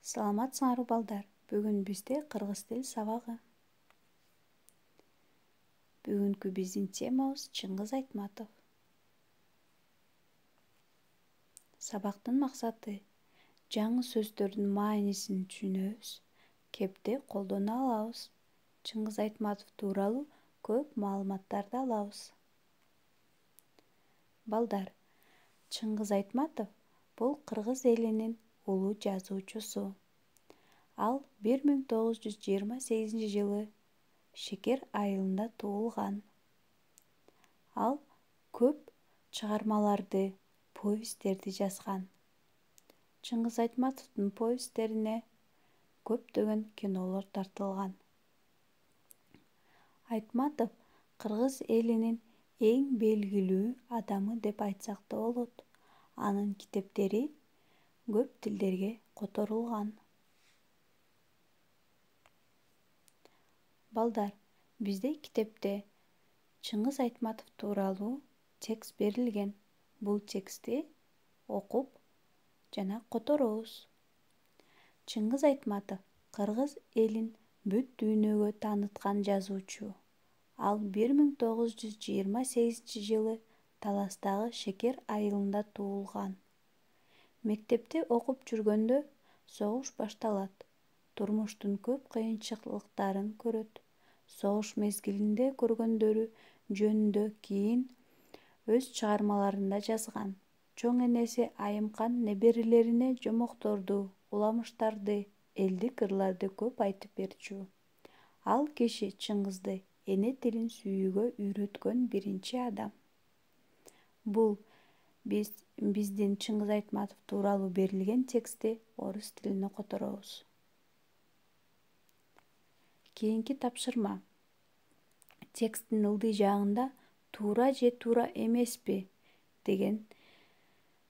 Саламатсыңарбы балдар? Бүгүн бизде кыргыз тил сабагы. Бүгүнкү биздин темабыз Чыңгыз Айтматов. Сабактын максаты жаңы сөздөрдүн маанисин түшүнөбүз, кепте колдоно алабыз. Чыңгыз Айтматов тууралуу көп маалыматтарды алабыз. Балдар, Чыңгыз Айтматов бул кыргыз элинин улуу жазуучусу. Ал 1928 жылы Шекер айылында туулган. Ал көп чыгармаларды, повесттерди жазган. Чыңгыз Айтматовдун повесттерине көптөгөн кинолор тартылган. Айтматов кыргыз элинин эң белгилүү адамы деп айтсак да болот. Анын китептери көп тилдерге которулган. Балдар, бизде китепте Чыңгыз Айтматов тууралуу текст берилген. Бул текстти окуп жана которобуз. Чыңгыз Айтматов кыргыз элин бүт дүйнөгө тааныткан жазуучу. Ал 1928 жылы Таластагы Шекер айылында туулган. Мектепте окуп жүргөндө согуш башталат. Турмуштун көп кыйынчылыктарын көрөт. Согуш мезгилинде көргөндөрү жөнүндө кийин өз чыгармаларында жазган. Чоң энеси Айымкан неберелерине жомокторду, уламыштарды, элдик ырларды көп айтып берчү. Ал киши Чыңгызды эне тилин сүйүүгө үйрөткөн биринчи адам. Бул биздин Чыңгыз Айтматов тууралуу берилген текстти орус тилине которобуз. Кийинки тапшырма. Тексттин ылдый жагында туура же туура эмеспи деген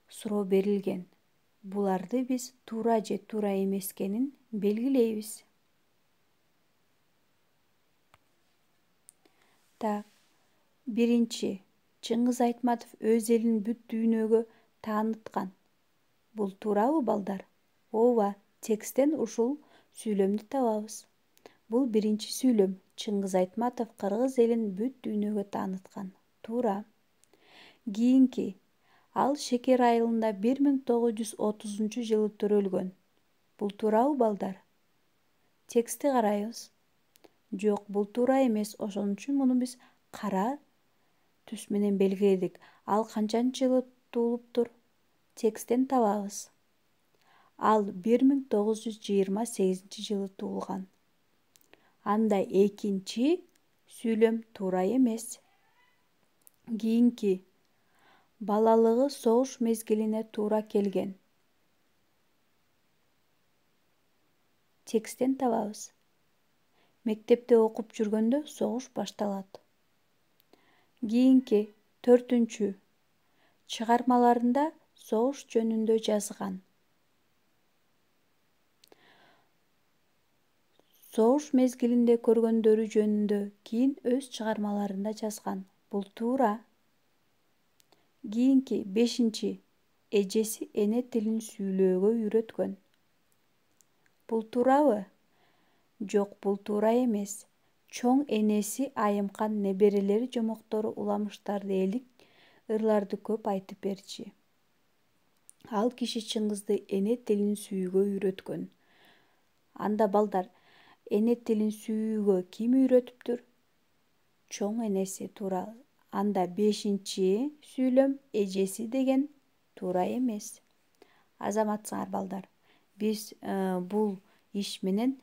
суроо берилген. Буларды биз туура же туура эмес экенин белгилейбиз. Биринчи, Чыңгыз Айтматов өз элин бүт дүйнөгө тааныткан. Бул туурабы, балдар? Ооба, тексттен ушул сүйлөмдү табабыз. Бул биринчи сүйлөм. Чыңгыз Айтматов кыргыз элин бүт дүйнөгө тааныткан. Туура. Кийинки, ал Шекер айылында 1930 жылы төрөлгөн. Бул туурабы, балдар? Текстти карайбыз. Жок, бул туура эмес. Ошон үчүн муну биз кара түс менен белгиледик. Ал канчанчы жылы туулуптур? Тексттен табабыз. Ал 1928 жылы туулган. Анда экинчи сүйлөм туура эмес. Кийинки, балалыгы согуш мезгилине туура келген. Тексттен табабыз. Мектепте окуп жүргөндө согуш башталат. Кийинки, төртүнчү, чыгармаларында согуш жөнүндө жазган. Согуш мезгилинде көргөндөрү жөнүндө кийин өз чыгармаларында жазган. Бул туура. Кийинки, бешинчи, эжеси эне тилин сүйлөөгө үйрөткөн. Бул туурабы? Жок, бул туура эмес. Чоң энеси Айымкан неберелери жомоктору, уламыштарды, элдик ырларды көп айтып берчи. Ал киши Чыңгызды эне тилин сүйүүгө үйрөткөн. Анда, балдар, эне тилин сүйүүгө ким үйрөтүптүр? Чоң энеси. Туура. Анда бешинчи сүйлөм эжеси деген туура эмес. Азаматсыңар, балдар. Биз бул иш менен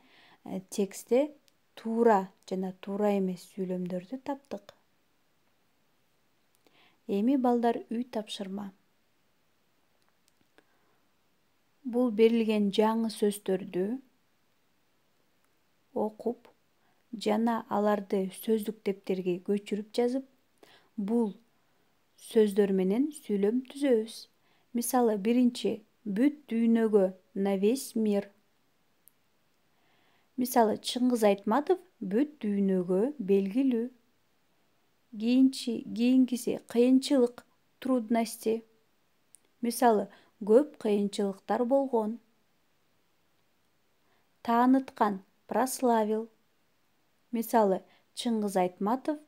текстте туура жана туура эмес сүйлөмдөрдү таптык. Эми, балдар, үй тапшырма. Бул берилген жаңы сөздөрдү окуп жана аларды сөздүк дептерге көчүрүп жазып, бул сөздөр менен сүйлөм түзөбүз. Мисалы, биринчи, бүт дүйнөгө, на весь мир. Мисалы, Чыңгыз Айтматов бүт дүйнөгө белгилүү. Кийинкиси, кыйынчылык, трудности. Мисалы, көп кыйынчылыктар болгон. тааныткан, прославил. Мисалы, Чыңгыз Айтматов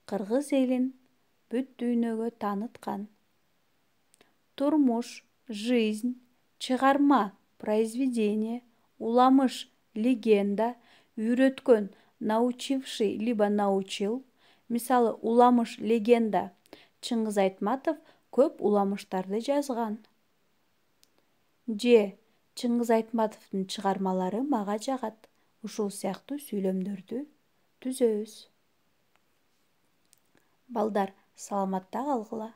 кыргыз элин бүт дүйнөгө тааныткан. Турмуш, жизнь, чыгарма, произведение, уламыш, легенда, үйрөткөн, научивший либо научил. Мисалы, уламыш, легенда. Чыңгыз Айтматов көп уламыштарды жазган. Же Чыңгыз Айтматовдун чыгармалары мага жагат. Ушул сыяктуу сүйлөмдөрдү түзөбүз. Балдар, саламатта калгыла.